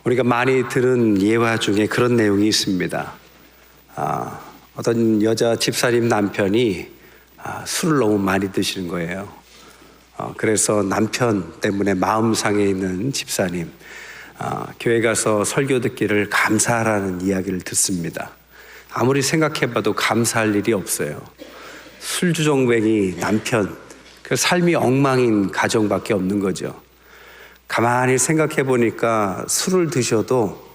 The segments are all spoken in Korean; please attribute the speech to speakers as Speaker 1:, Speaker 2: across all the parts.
Speaker 1: 우리가 많이 들은 예화 중에 그런 내용이 있습니다. 어떤 여자 집사님 남편이 술을 너무 많이 드시는 거예요. 그래서 남편 때문에 마음 상해 있는 집사님, 교회 가서 설교 듣기를 감사하라는 이야기를 듣습니다. 아무리 생각해봐도 감사할 일이 없어요. 술주정뱅이 남편, 그 삶이 엉망인 가정밖에 없는 거죠. 가만히 생각해 보니까 술을 드셔도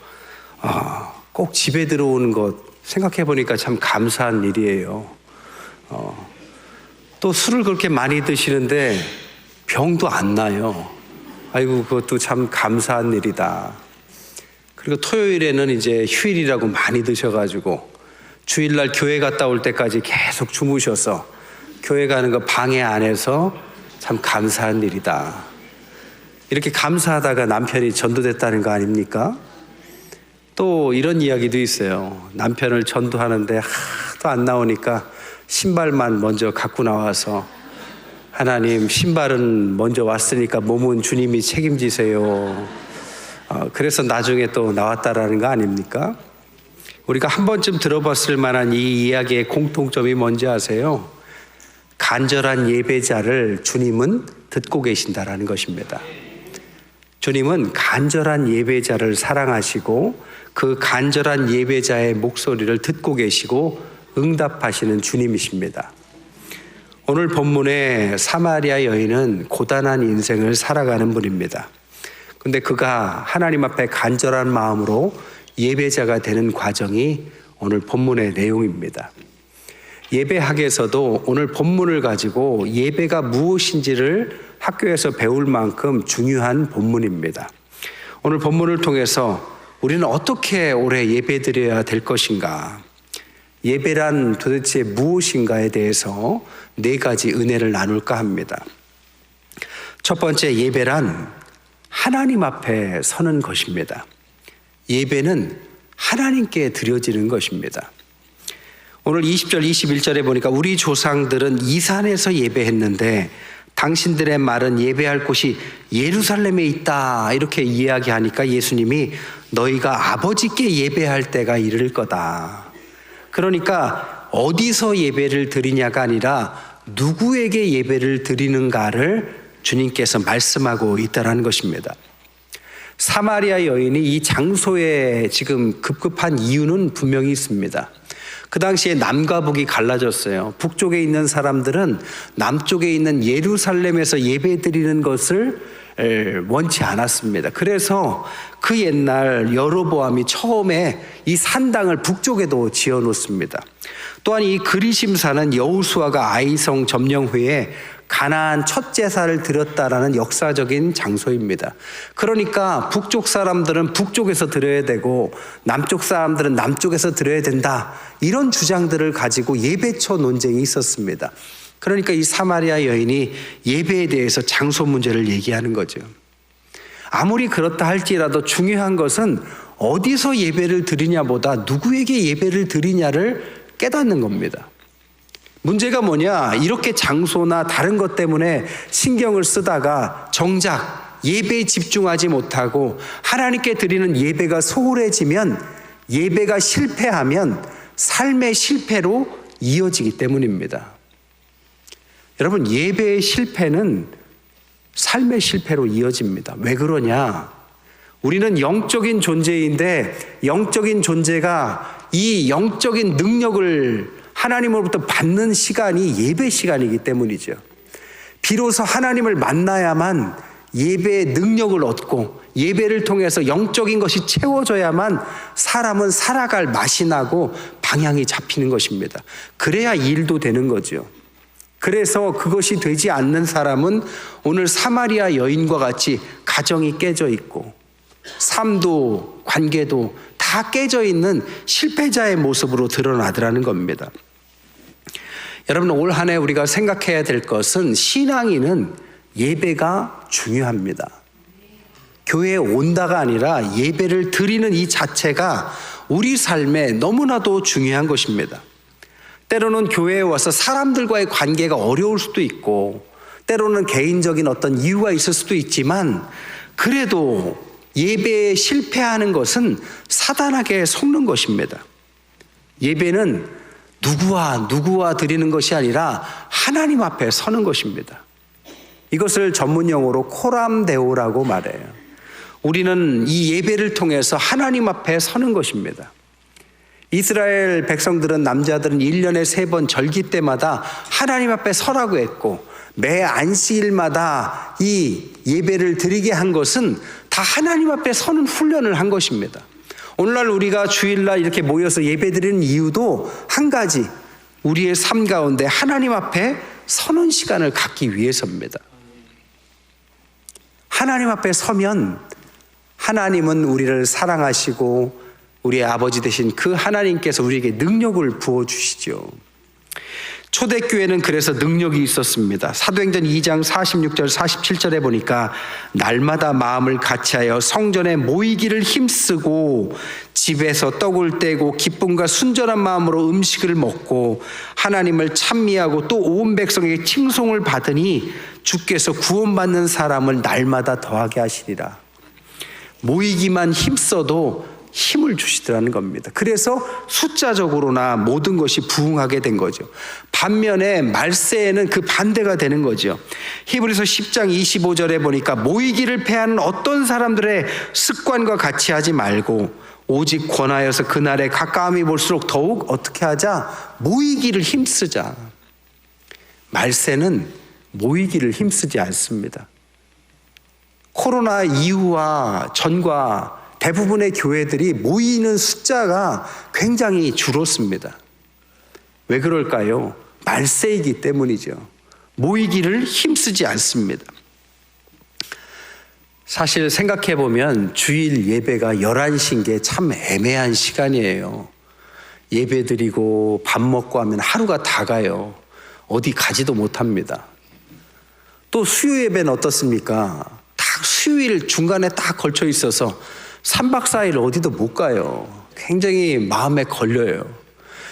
Speaker 1: 꼭 집에 들어오는 것 생각해 보니까 참 감사한 일이에요. 또 술을 그렇게 많이 드시는데 병도 안 나요. 아이고, 그것도 참 감사한 일이다. 그리고 토요일에는 이제 휴일이라고 많이 드셔가지고 주일날 교회 갔다 올 때까지 계속 주무셔서 교회 가는 거 방해 안 해서 참 감사한 일이다. 이렇게 감사하다가 남편이 전도됐다는 거 아닙니까? 또 이런 이야기도 있어요. 남편을 전도하는데 하도 안 나오니까 신발만 먼저 갖고 나와서 하나님, 신발은 먼저 왔으니까 몸은 주님이 책임지세요. 그래서 나중에 또 나왔다라는 거 아닙니까? 우리가 한 번쯤 들어봤을 만한 이 이야기의 공통점이 뭔지 아세요? 간절한 예배자를 주님은 듣고 계신다라는 것입니다. 주님은 간절한 예배자를 사랑하시고 그 간절한 예배자의 목소리를 듣고 계시고 응답하시는 주님이십니다. 오늘 본문의 사마리아 여인은 고단한 인생을 살아가는 분입니다. 근데 그가 하나님 앞에 간절한 마음으로 예배자가 되는 과정이 오늘 본문의 내용입니다. 예배학에서도 오늘 본문을 가지고 예배가 무엇인지를 학교에서 배울 만큼 중요한 본문입니다. 오늘 본문을 통해서 우리는 어떻게 올해 예배드려야 될 것인가, 예배란 도대체 무엇인가에 대해서 4가지 은혜를 나눌까 합니다. 첫 번째, 예배란 하나님 앞에 서는 것입니다. 예배는 하나님께 드려지는 것입니다. 오늘 20절, 21절에 보니까 우리 조상들은 이 산에서 예배했는데 당신들의 말은 예배할 곳이 예루살렘에 있다, 이렇게 이야기하니까 예수님이 너희가 아버지께 예배할 때가 이를 거다. 그러니까 어디서 예배를 드리냐가 아니라 누구에게 예배를 드리는가를 주님께서 말씀하고 있다는 것입니다. 사마리아 여인이 이 장소에 지금 급급한 이유는 분명히 있습니다. 그 당시에 남과 북이 갈라졌어요. 북쪽에 있는 사람들은 남쪽에 있는 예루살렘에서 예배드리는 것을 원치 않았습니다. 그래서 그 옛날 여로보암이 처음에 이 산당을 북쪽에도 지어 놓습니다. 또한 이 그리심산은 여호수아가 아이성 점령 후에 가나안 첫 제사를 드렸다라는 역사적인 장소입니다. 그러니까 북쪽 사람들은 북쪽에서 드려야 되고 남쪽 사람들은 남쪽에서 드려야 된다, 이런 주장들을 가지고 예배처 논쟁이 있었습니다. 그러니까 이 사마리아 여인이 예배에 대해서 장소 문제를 얘기하는 거죠. 아무리 그렇다 할지라도 중요한 것은 어디서 예배를 드리냐보다 누구에게 예배를 드리냐를 깨닫는 겁니다. 문제가 뭐냐, 이렇게 장소나 다른 것 때문에 신경을 쓰다가 정작 예배에 집중하지 못하고 하나님께 드리는 예배가 소홀해지면, 예배가 실패하면 삶의 실패로 이어지기 때문입니다. 여러분, 예배의 실패는 삶의 실패로 이어집니다. 왜 그러냐? 우리는 영적인 존재인데 영적인 존재가 이 영적인 능력을 하나님으로부터 받는 시간이 예배 시간이기 때문이죠. 비로소 하나님을 만나야만 예배의 능력을 얻고 예배를 통해서 영적인 것이 채워져야만 사람은 살아갈 맛이 나고 방향이 잡히는 것입니다. 그래야 일도 되는 거죠. 그래서 그것이 되지 않는 사람은 오늘 사마리아 여인과 같이 가정이 깨져 있고 삶도 관계도 다 깨져 있는 실패자의 모습으로 드러나더라는 겁니다. 여러분, 올 한 해 우리가 생각해야 될 것은 신앙인은 예배가 중요합니다. 교회에 온다가 아니라 예배를 드리는 이 자체가 우리 삶에 너무나도 중요한 것입니다. 때로는 교회에 와서 사람들과의 관계가 어려울 수도 있고 때로는 개인적인 어떤 이유가 있을 수도 있지만 그래도 예배에 실패하는 것은 사단에게 속는 것입니다. 예배는 누구와 드리는 것이 아니라 하나님 앞에 서는 것입니다. 이것을 전문 용어로 코람데오라고 말해요. 우리는 이 예배를 통해서 하나님 앞에 서는 것입니다. 이스라엘 백성들은, 남자들은 1년에 3번 절기 때마다 하나님 앞에 서라고 했고, 매 안식일마다 이 예배를 드리게 한 것은 다 하나님 앞에 서는 훈련을 한 것입니다. 오늘날 우리가 주일날 이렇게 모여서 예배 드리는 이유도 한 가지, 우리의 삶 가운데 하나님 앞에 서는 시간을 갖기 위해서입니다. 하나님 앞에 서면 하나님은 우리를 사랑하시고 우리의 아버지 되신 그 하나님께서 우리에게 능력을 부어주시죠. 초대교회는 그래서 능력이 있었습니다. 사도행전 2장 46절 47절에 보니까 날마다 마음을 같이하여 성전에 모이기를 힘쓰고 집에서 떡을 떼고 기쁨과 순전한 마음으로 음식을 먹고 하나님을 찬미하고 또 온 백성에게 칭송을 받으니 주께서 구원받는 사람을 날마다 더하게 하시리라. 모이기만 힘써도 힘을 주시더라는 겁니다. 그래서 숫자적으로나 모든 것이 부흥하게 된 거죠. 반면에 말세에는 그 반대가 되는 거죠. 히브리서 10장 25절에 보니까 모이기를 패하는 어떤 사람들의 습관과 같이 하지 말고 오직 권하여서 그날에 가까움이 볼수록 더욱 어떻게 하자? 모이기를 힘쓰자. 말세는 모이기를 힘쓰지 않습니다. 코로나 이후와 전과 대부분의 교회들이 모이는 숫자가 굉장히 줄었습니다. 왜 그럴까요? 말세이기 때문이죠. 모이기를 힘쓰지 않습니다. 사실 생각해 보면 주일 예배가 11시인 게 참 애매한 시간이에요. 예배 드리고 밥 먹고 하면 하루가 다 가요. 어디 가지도 못합니다. 또 수요 예배는 어떻습니까? 딱 수요일 중간에 딱 걸쳐 있어서 3박 4일 어디도 못 가요. 굉장히 마음에 걸려요.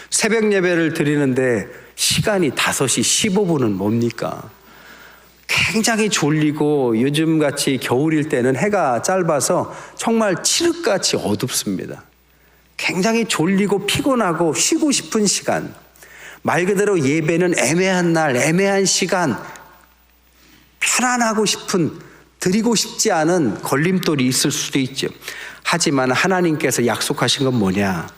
Speaker 1: 새벽 예배를 드리는데 시간이 5시 15분은 뭡니까? 굉장히 졸리고 요즘같이 겨울일 때는 해가 짧아서 정말 칠흑같이 어둡습니다. 굉장히 졸리고 피곤하고 쉬고 싶은 시간. 말 그대로 예배는 애매한 날, 애매한 시간, 편안하고 싶은, 드리고 싶지 않은 걸림돌이 있을 수도 있죠. 하지만 하나님께서 약속하신 건 뭐냐?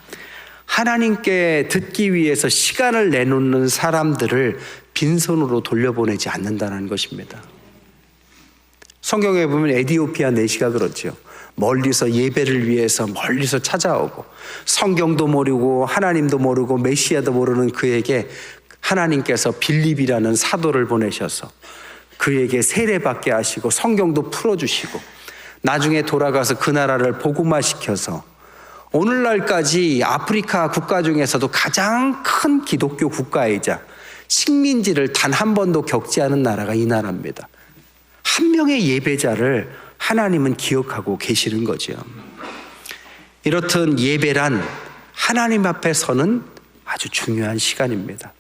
Speaker 1: 하나님께 듣기 위해서 시간을 내놓는 사람들을 빈손으로 돌려보내지 않는다는 것입니다. 성경에 보면 에디오피아 내시가 그렇죠. 멀리서 예배를 위해서 멀리서 찾아오고 성경도 모르고 하나님도 모르고 메시아도 모르는 그에게 하나님께서 빌립이라는 사도를 보내셔서 그에게 세례받게 하시고 성경도 풀어주시고 나중에 돌아가서 그 나라를 복음화시켜서 오늘날까지 아프리카 국가 중에서도 가장 큰 기독교 국가이자 식민지를 단 한 번도 겪지 않은 나라가 이 나라입니다. 한 명의 예배자를 하나님은 기억하고 계시는 거죠. 이렇듯 예배란 하나님 앞에 서는 아주 중요한 시간입니다.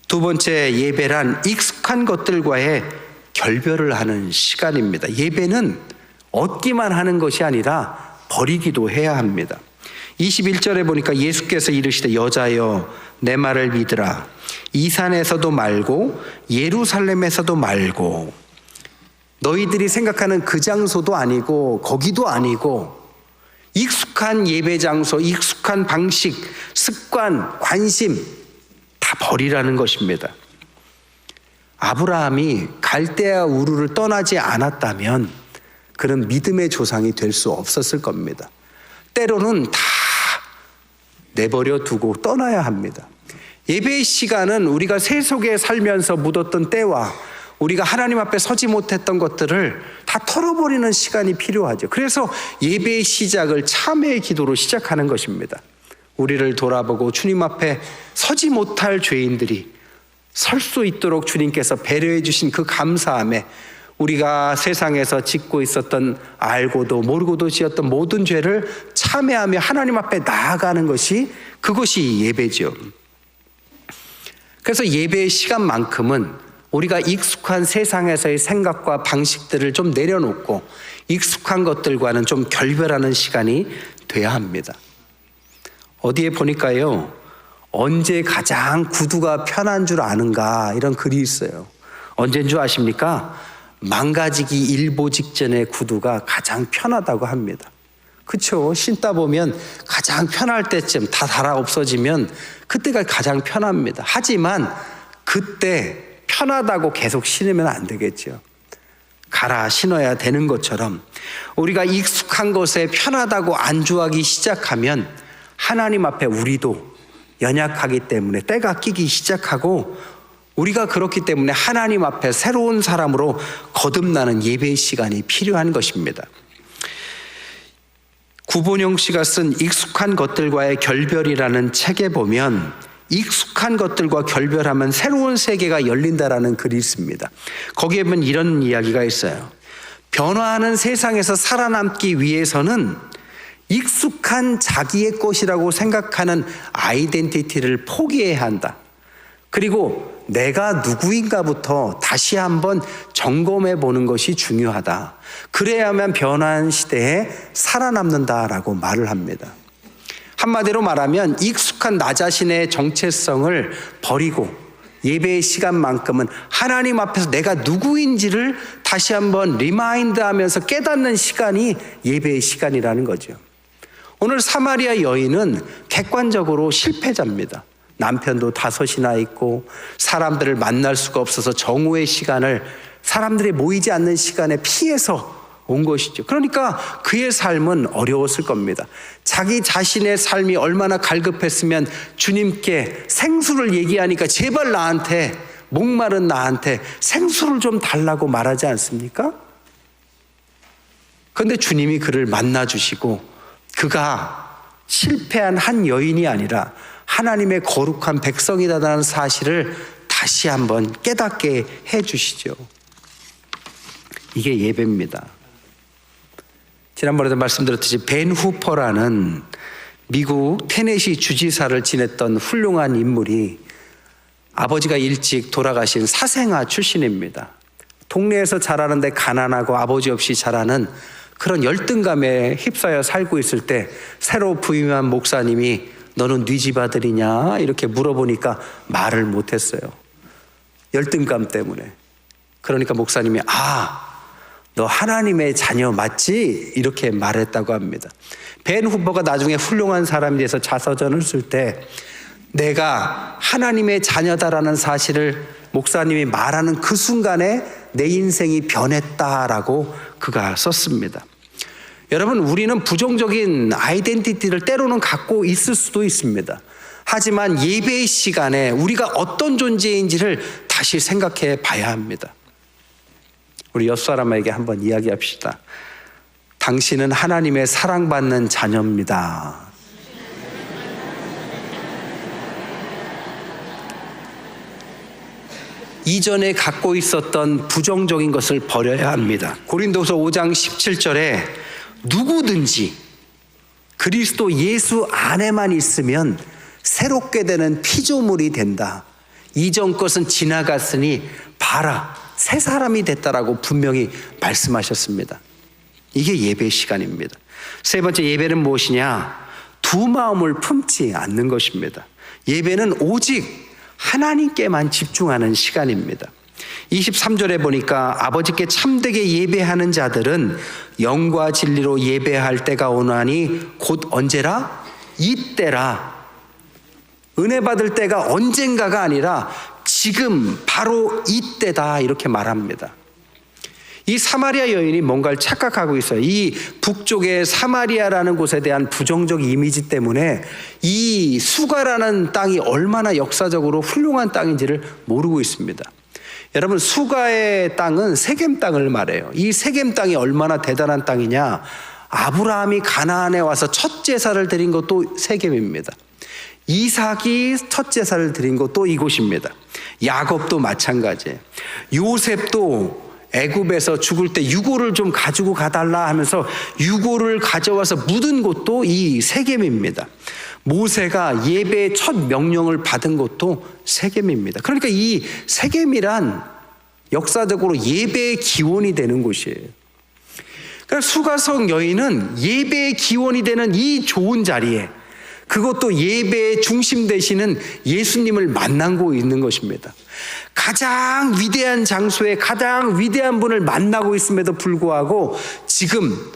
Speaker 1: 두 번째, 예배란 익숙한 것들과의 결별을 하는 시간입니다. 예배는 얻기만 하는 것이 아니라 버리기도 해야 합니다. 21절에 보니까 예수께서 이르시되 여자여 내 말을 믿으라. 이 산에서도 말고 예루살렘에서도 말고. 너희들이 생각하는 그 장소도 아니고 거기도 아니고 익숙한 예배 장소, 익숙한 방식, 습관, 관심 다 버리라는 것입니다. 아브라함이 갈대아 우르를 떠나지 않았다면 그는 믿음의 조상이 될 수 없었을 겁니다. 때로는 다 내버려 두고 떠나야 합니다. 예배의 시간은 우리가 세속에 살면서 묻었던 때와 우리가 하나님 앞에 서지 못했던 것들을 다 털어버리는 시간이 필요하죠. 그래서 예배의 시작을 참회의 기도로 시작하는 것입니다. 우리를 돌아보고 주님 앞에 서지 못할 죄인들이 설 수 있도록 주님께서 배려해 주신 그 감사함에 우리가 세상에서 짓고 있었던 알고도 모르고도 지었던 모든 죄를 참회하며 하나님 앞에 나아가는 것이 그것이 예배죠. 그래서 예배의 시간만큼은 우리가 익숙한 세상에서의 생각과 방식들을 좀 내려놓고 익숙한 것들과는 좀 결별하는 시간이 돼야 합니다. 어디에 보니까요, 언제 가장 구두가 편한 줄 아는가 이런 글이 있어요. 언제인 줄 아십니까? 망가지기 일보 직전의 구두가 가장 편하다고 합니다. 그렇죠? 신다 보면 가장 편할 때쯤 다 달아 없어지면 그때가 가장 편합니다. 하지만 그때 편하다고 계속 신으면 안 되겠죠. 갈아 신어야 되는 것처럼 우리가 익숙한 것에 편하다고 안주하기 시작하면 하나님 앞에 우리도 연약하기 때문에 때가 끼기 시작하고, 우리가 그렇기 때문에 하나님 앞에 새로운 사람으로 거듭나는 예배의 시간이 필요한 것입니다. 구본영 씨가 쓴 익숙한 것들과의 결별이라는 책에 보면 익숙한 것들과 결별하면 새로운 세계가 열린다라는 글이 있습니다. 거기에 보면 이런 이야기가 있어요. 변화하는 세상에서 살아남기 위해서는 익숙한 자기의 것이라고 생각하는 아이덴티티를 포기해야 한다. 그리고 내가 누구인가부터 다시 한번 점검해 보는 것이 중요하다. 그래야만 변화한 시대에 살아남는다라고 말을 합니다. 한마디로 말하면 익숙한 나 자신의 정체성을 버리고 예배의 시간만큼은 하나님 앞에서 내가 누구인지를 다시 한번 리마인드하면서 깨닫는 시간이 예배의 시간이라는 거죠. 오늘 사마리아 여인은 객관적으로 실패자입니다. 남편도 5이나 있고 사람들을 만날 수가 없어서 정오의 시간을, 사람들이 모이지 않는 시간에 피해서 온 것이죠. 그러니까 그의 삶은 어려웠을 겁니다. 자기 자신의 삶이 얼마나 갈급했으면 주님께 생수를 얘기하니까 제발 나한테, 목마른 나한테 생수를 좀 달라고 말하지 않습니까? 그런데 주님이 그를 만나주시고 그가 실패한 한 여인이 아니라 하나님의 거룩한 백성이다라는 사실을 다시 한번 깨닫게 해주시죠. 이게 예배입니다. 지난번에도 말씀드렸듯이 벤 후퍼라는 미국 테네시 주지사를 지냈던 훌륭한 인물이 아버지가 일찍 돌아가신 사생아 출신입니다. 동네에서 자라는데 가난하고 아버지 없이 자라는 그런 열등감에 휩싸여 살고 있을 때 새로 부임한 목사님이 너는 네 집 아들이냐 이렇게 물어보니까 말을 못했어요. 열등감 때문에. 그러니까 목사님이 너 하나님의 자녀 맞지? 이렇게 말했다고 합니다. 벤 후퍼가 나중에 훌륭한 사람이 돼서 자서전을 쓸 때 내가 하나님의 자녀다라는 사실을 목사님이 말하는 그 순간에 내 인생이 변했다라고 그가 썼습니다. 여러분, 우리는 부정적인 아이덴티티를 때로는 갖고 있을 수도 있습니다. 하지만 예배의 시간에 우리가 어떤 존재인지를 다시 생각해 봐야 합니다. 우리 옆 사람에게 한번 이야기합시다. 당신은 하나님의 사랑받는 자녀입니다. 이전에 갖고 있었던 부정적인 것을 버려야 합니다. 고린도서 5장 17절에 누구든지 그리스도 예수 안에만 있으면 새롭게 되는 피조물이 된다. 이전 것은 지나갔으니 봐라, 새 사람이 됐다라고 분명히 말씀하셨습니다. 이게 예배 시간입니다. 세 번째 예배는 무엇이냐? 두 마음을 품지 않는 것입니다. 예배는 오직 하나님께만 집중하는 시간입니다. 23절에 보니까 아버지께 참되게 예배하는 자들은 영과 진리로 예배할 때가 오나니 곧 언제라? 이때라. 은혜 받을 때가 언젠가가 아니라 지금 바로 이때다 이렇게 말합니다. 이 사마리아 여인이 뭔가를 착각하고 있어요. 이 북쪽의 사마리아라는 곳에 대한 부정적 이미지 때문에 이 수가라는 땅이 얼마나 역사적으로 훌륭한 땅인지를 모르고 있습니다. 여러분, 수가의 땅은 세겜 땅을 말해요. 이 세겜 땅이 얼마나 대단한 땅이냐? 아브라함이 가나안에 와서 첫 제사를 드린 것도 세겜입니다. 이삭이 첫 제사를 드린 것도 이곳입니다. 야곱도 마찬가지예요. 요셉도 애굽에서 죽을 때 유골을 좀 가지고 가달라 하면서 유골을 가져와서 묻은 곳도 이 세겜입니다. 모세가 예배의 첫 명령을 받은 곳도 세겜입니다. 그러니까 이 세겜이란 역사적으로 예배의 기원이 되는 곳이에요. 그러니까 수가성 여인은 예배의 기원이 되는 이 좋은 자리에, 그것도 예배의 중심 되시는 예수님을 만나고 있는 것입니다. 가장 위대한 장소에 가장 위대한 분을 만나고 있음에도 불구하고 지금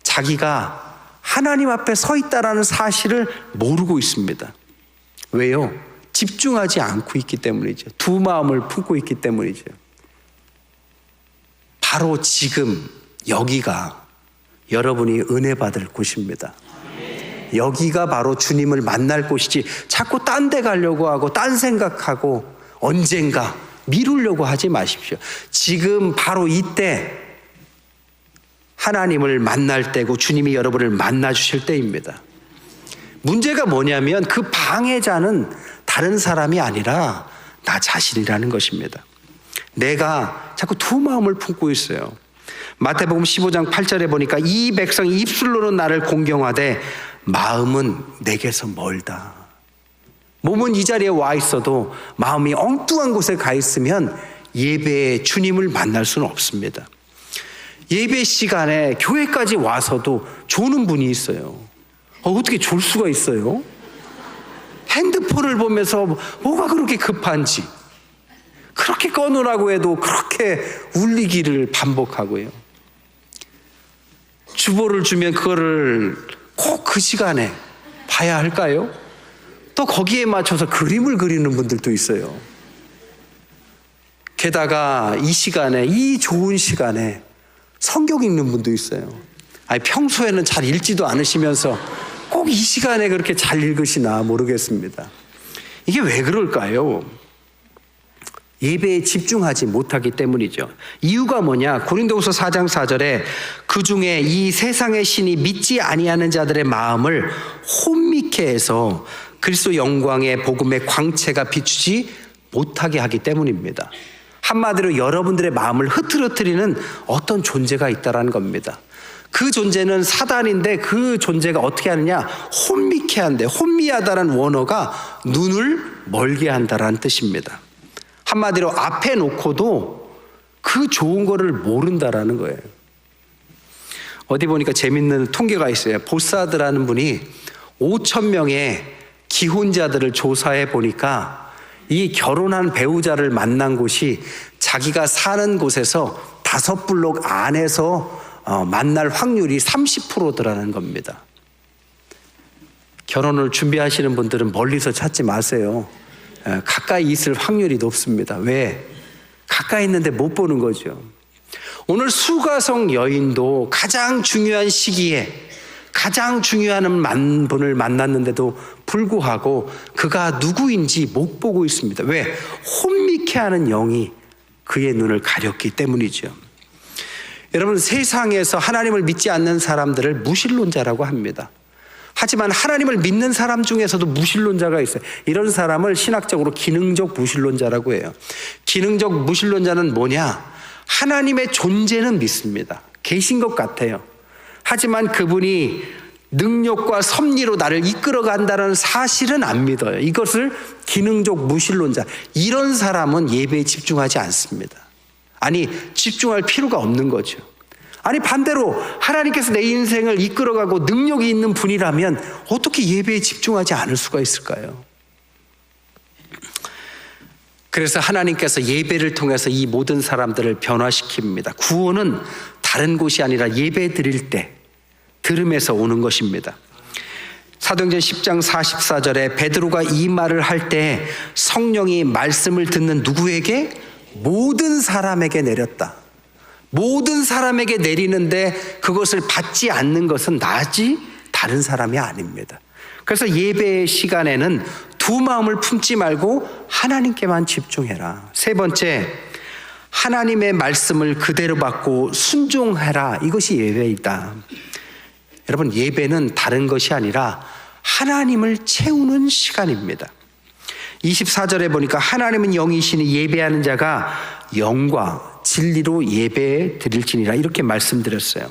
Speaker 1: 자기가 하나님 앞에 서 있다라는 사실을 모르고 있습니다. 왜요? 집중하지 않고 있기 때문이죠. 두 마음을 품고 있기 때문이죠. 바로 지금 여기가 여러분이 은혜 받을 곳입니다. 여기가 바로 주님을 만날 곳이지 자꾸 딴 데 가려고 하고 딴 생각하고 언젠가 미루려고 하지 마십시오. 지금 바로 이때 하나님을 만날 때고 주님이 여러분을 만나 주실 때입니다. 문제가 뭐냐면 그 방해자는 다른 사람이 아니라 나 자신이라는 것입니다. 내가 자꾸 두 마음을 품고 있어요. 마태복음 15장 8절에 보니까 이 백성이 입술로는 나를 공경하되 마음은 내게서 멀다. 몸은 이 자리에 와 있어도 마음이 엉뚱한 곳에 가 있으면 예배에 주님을 만날 수는 없습니다. 예배 시간에 교회까지 와서도 조는 분이 있어요. 어떻게 졸 수가 있어요? 핸드폰을 보면서 뭐가 그렇게 급한지 그렇게 꺼놓으라고 해도 그렇게 울리기를 반복하고요. 주보를 주면 그거를 꼭 그 시간에 봐야 할까요? 또 거기에 맞춰서 그림을 그리는 분들도 있어요. 게다가 이 시간에, 이 좋은 시간에 성경 읽는 분도 있어요. 아니, 평소에는 잘 읽지도 않으시면서 꼭 이 시간에 그렇게 잘 읽으시나 모르겠습니다. 이게 왜 그럴까요? 예배에 집중하지 못하기 때문이죠. 이유가 뭐냐? 고린도후서 4장 4절에 그 중에 이 세상의 신이 믿지 아니하는 자들의 마음을 혼미케 해서 그리스도 영광의 복음의 광채가 비추지 못하게 하기 때문입니다. 한마디로 여러분들의 마음을 흐트러뜨리는 어떤 존재가 있다는 겁니다. 그 존재는 사단인데 그 존재가 어떻게 하느냐? 혼미케 한대. 혼미하다는 원어가 눈을 멀게 한다는 뜻입니다. 한마디로 앞에 놓고도 그 좋은 거를 모른다라는 거예요. 어디 보니까 재밌는 통계가 있어요. 보사드라는 분이 5,000명의 기혼자들을 조사해 보니까 이 결혼한 배우자를 만난 곳이 자기가 사는 곳에서 5블록 안에서 만날 확률이 30%더라는 겁니다. 결혼을 준비하시는 분들은 멀리서 찾지 마세요. 가까이 있을 확률이 높습니다. 왜? 가까이 있는데 못 보는 거죠. 오늘 수가성 여인도 가장 중요한 시기에 가장 중요한 분을 만났는데도 불구하고 그가 누구인지 못 보고 있습니다. 왜? 혼미케 하는 영이 그의 눈을 가렸기 때문이죠. 여러분, 세상에서 하나님을 믿지 않는 사람들을 무신론자라고 합니다. 하지만 하나님을 믿는 사람 중에서도 무신론자가 있어요. 이런 사람을 신학적으로 기능적 무신론자라고 해요. 기능적 무신론자는 뭐냐? 하나님의 존재는 믿습니다. 계신 것 같아요. 하지만 그분이 능력과 섭리로 나를 이끌어 간다는 사실은 안 믿어요. 이것을 기능적 무신론자. 이런 사람은 예배에 집중하지 않습니다. 아니, 집중할 필요가 없는 거죠. 아니, 반대로 하나님께서 내 인생을 이끌어가고 능력이 있는 분이라면 어떻게 예배에 집중하지 않을 수가 있을까요? 그래서 하나님께서 예배를 통해서 이 모든 사람들을 변화시킵니다. 구원은 다른 곳이 아니라 예배 드릴 때 들음에서 오는 것입니다. 사도행전 10장 44절에 베드로가 이 말을 할 때 성령이 말씀을 듣는 누구에게? 모든 사람에게 내렸다. 모든 사람에게 내리는데 그것을 받지 않는 것은 나지 다른 사람이 아닙니다. 그래서 예배 시간에는 두 마음을 품지 말고 하나님께만 집중해라. 세 번째, 하나님의 말씀을 그대로 받고 순종해라. 이것이 예배이다. 여러분, 예배는 다른 것이 아니라 하나님을 채우는 시간입니다. 24절에 보니까 하나님은 영이시니 예배하는 자가 영과 진리로 예배 드릴지니라 이렇게 말씀드렸어요.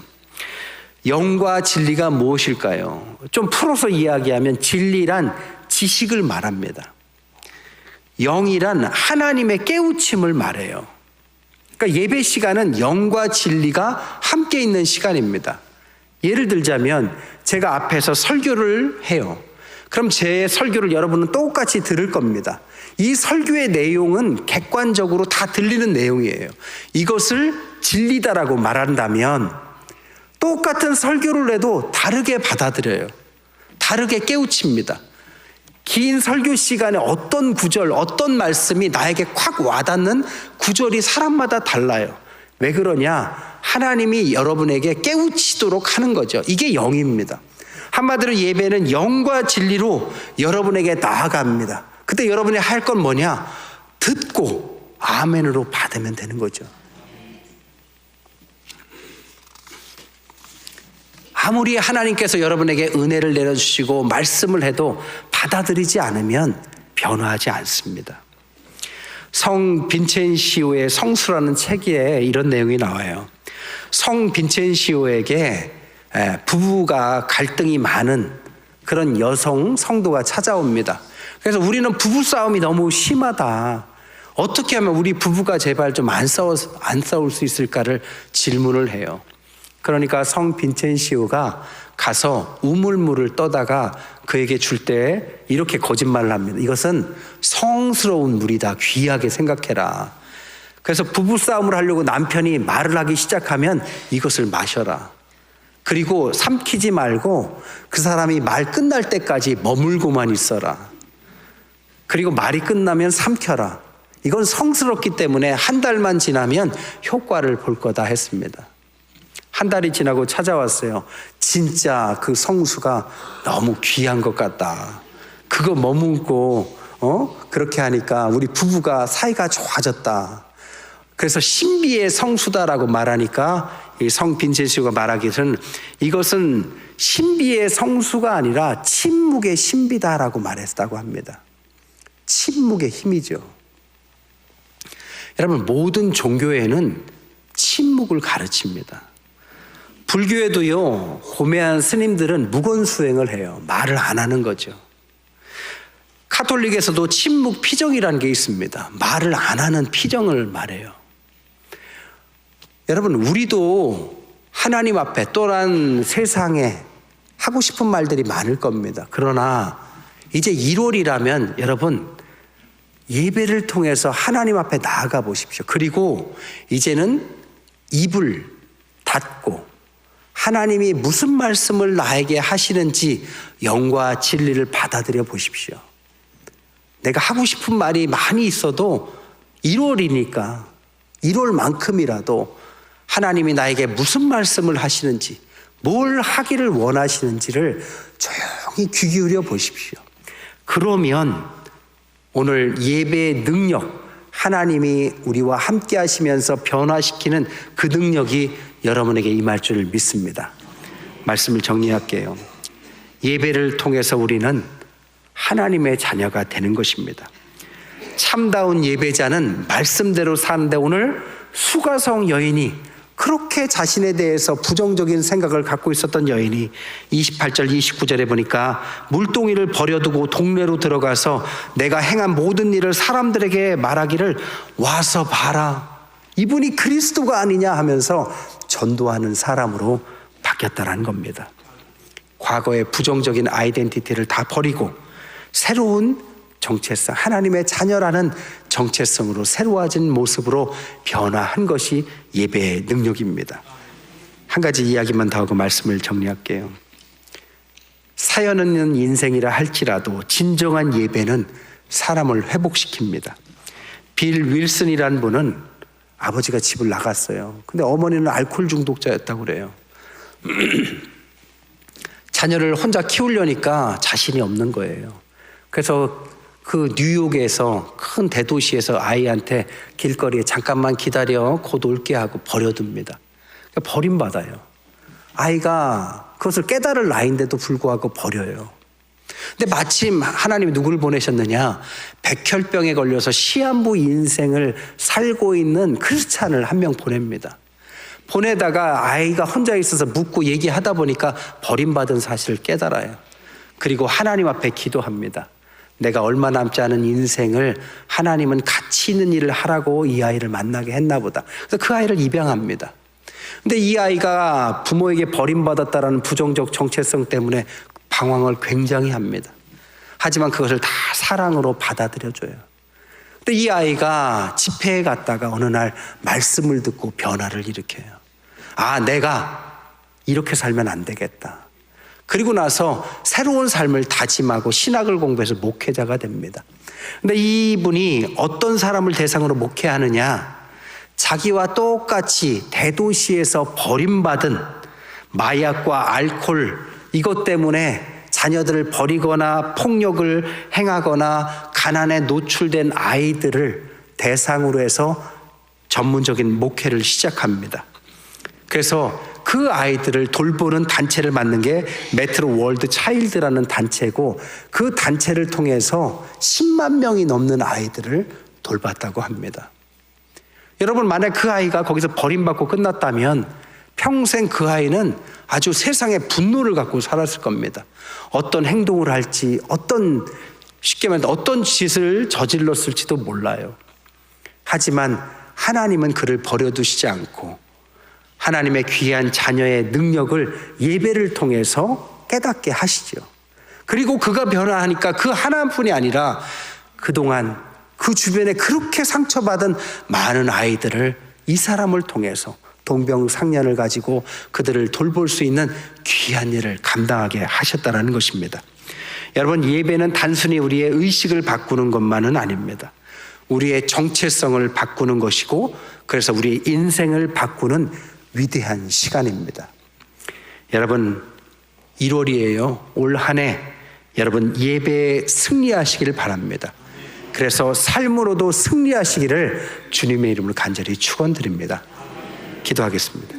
Speaker 1: 영과 진리가 무엇일까요? 좀 풀어서 이야기하면 진리란 지식을 말합니다. 영이란 하나님의 깨우침을 말해요. 그러니까 예배 시간은 영과 진리가 함께 있는 시간입니다. 예를 들자면 제가 앞에서 설교를 해요. 그럼 제 설교를 여러분은 똑같이 들을 겁니다. 이 설교의 내용은 객관적으로 다 들리는 내용이에요. 이것을 진리다라고 말한다면 똑같은 설교를 해도 다르게 받아들여요. 다르게 깨우칩니다. 긴 설교 시간에 어떤 구절, 어떤 말씀이 나에게 콱 와닿는 구절이 사람마다 달라요. 왜 그러냐? 하나님이 여러분에게 깨우치도록 하는 거죠. 이게 영입니다. 한마디로 예배는 영과 진리로 여러분에게 나아갑니다. 그때 여러분이 할 건 뭐냐? 듣고 아멘으로 받으면 되는 거죠. 아무리 하나님께서 여러분에게 은혜를 내려주시고 말씀을 해도 받아들이지 않으면 변화하지 않습니다. 성 빈첸시오의 성수라는 책에 이런 내용이 나와요. 성 빈첸시오에게 부부가 갈등이 많은 그런 여성 성도가 찾아옵니다. 그래서 우리는 부부싸움이 너무 심하다. 어떻게 하면 우리 부부가 제발 좀 안 싸울 수 있을까를 질문을 해요. 그러니까 성 빈첸시오가 가서 우물물을 떠다가 그에게 줄 때 이렇게 거짓말을 합니다. 이것은 성스러운 물이다. 귀하게 생각해라. 그래서 부부싸움을 하려고 남편이 말을 하기 시작하면 이것을 마셔라. 그리고 삼키지 말고 그 사람이 말 끝날 때까지 머물고만 있어라. 그리고 말이 끝나면 삼켜라. 이건 성스럽기 때문에 한 달만 지나면 효과를 볼 거다 했습니다. 한 달이 지나고 찾아왔어요. 진짜 그 성수가 너무 귀한 것 같다. 그거 머물고 그렇게 하니까 우리 부부가 사이가 좋아졌다. 그래서 신비의 성수다라고 말하니까 이 성 빈첸시오가 말하기는 이것은 신비의 성수가 아니라 침묵의 신비다라고 말했다고 합니다. 침묵의 힘이죠. 여러분, 모든 종교에는 침묵을 가르칩니다. 불교에도요, 고매한 스님들은 무건수행을 해요. 말을 안 하는 거죠. 카톨릭에서도 침묵 피정이라는 게 있습니다. 말을 안 하는 피정을 말해요. 여러분, 우리도 하나님 앞에 또한 세상에 하고 싶은 말들이 많을 겁니다. 그러나 이제 1월이라면 여러분, 예배를 통해서 하나님 앞에 나아가 보십시오. 그리고 이제는 입을 닫고 하나님이 무슨 말씀을 나에게 하시는지 영과 진리를 받아들여 보십시오. 내가 하고 싶은 말이 많이 있어도 1월이니까 1월만큼이라도 하나님이 나에게 무슨 말씀을 하시는지, 뭘 하기를 원하시는지를 조용히 귀 기울여 보십시오. 그러면 오늘 예배의 능력, 하나님이 우리와 함께 하시면서 변화시키는 그 능력이 여러분에게 임할 줄 믿습니다. 말씀을 정리할게요. 예배를 통해서 우리는 하나님의 자녀가 되는 것입니다. 참다운 예배자는 말씀대로 사는데 오늘 수가성 여인이 그렇게 자신에 대해서 부정적인 생각을 갖고 있었던 여인이 28절 29절에 보니까 물동이를 버려두고 동네로 들어가서 내가 행한 모든 일을 사람들에게 말하기를 와서 봐라. 이분이 그리스도가 아니냐 하면서 전도하는 사람으로 바뀌었다는 겁니다. 과거의 부정적인 아이덴티티를 다 버리고 새로운 정체성, 하나님의 자녀라는 정체성으로 새로워진 모습으로 변화한 것이 예배의 능력입니다. 한 가지 이야기만 더 하고 말씀을 정리할게요. 사연 없는 인생이라 할지라도 진정한 예배는 사람을 회복시킵니다. 빌 윌슨이라는 분은 아버지가 집을 나갔어요. 근데 어머니는 알코올 중독자였다고 그래요. 자녀를 혼자 키우려니까 자신이 없는 거예요. 그래서 그 뉴욕에서 큰 대도시에서 아이한테 길거리에 잠깐만 기다려 곧 올게 하고 버려둡니다. 버림받아요. 아이가 그것을 깨달을 나이인데도 불구하고 버려요. 근데 마침 하나님이 누구를 보내셨느냐? 백혈병에 걸려서 시한부 인생을 살고 있는 크리스찬을 한 명 보냅니다. 보내다가 아이가 혼자 있어서 묻고 얘기하다 보니까 버림받은 사실을 깨달아요. 그리고 하나님 앞에 기도합니다. 내가 얼마 남지 않은 인생을 하나님은 가치 있는 일을 하라고 이 아이를 만나게 했나 보다. 그래서 그 아이를 입양합니다. 근데 이 아이가 부모에게 버림받았다라는 부정적 정체성 때문에 방황을 굉장히 합니다. 하지만 그것을 다 사랑으로 받아들여줘요. 근데 이 아이가 집회에 갔다가 어느 날 말씀을 듣고 변화를 일으켜요. 아, 내가 이렇게 살면 안 되겠다. 그리고 나서 새로운 삶을 다짐하고 신학을 공부해서 목회자가 됩니다. 근데 이분이 어떤 사람을 대상으로 목회하느냐? 자기와 똑같이 대도시에서 버림받은 마약과 알코올 이것 때문에 자녀들을 버리거나 폭력을 행하거나 가난에 노출된 아이들을 대상으로 해서 전문적인 목회를 시작합니다. 그래서 그 아이들을 돌보는 단체를 만든 게 메트로 월드 차일드라는 단체고, 그 단체를 통해서 10만 명이 넘는 아이들을 돌봤다고 합니다. 여러분, 만약 그 아이가 거기서 버림받고 끝났다면 평생 그 아이는 아주 세상에 분노를 갖고 살았을 겁니다. 어떤 행동을 할지, 쉽게 말해서 어떤 짓을 저질렀을지도 몰라요. 하지만 하나님은 그를 버려두시지 않고 하나님의 귀한 자녀의 능력을 예배를 통해서 깨닫게 하시죠. 그리고 그가 변화하니까 그 하나뿐이 아니라 그동안 그 주변에 그렇게 상처받은 많은 아이들을 이 사람을 통해서 동병상련을 가지고 그들을 돌볼 수 있는 귀한 일을 감당하게 하셨다는 것입니다. 여러분, 예배는 단순히 우리의 의식을 바꾸는 것만은 아닙니다. 우리의 정체성을 바꾸는 것이고, 그래서 우리의 인생을 바꾸는 위대한 시간입니다. 여러분, 1월이에요. 올 한 해 여러분 예배에 승리하시기를 바랍니다. 그래서 삶으로도 승리하시기를 주님의 이름으로 간절히 축원드립니다. 기도하겠습니다.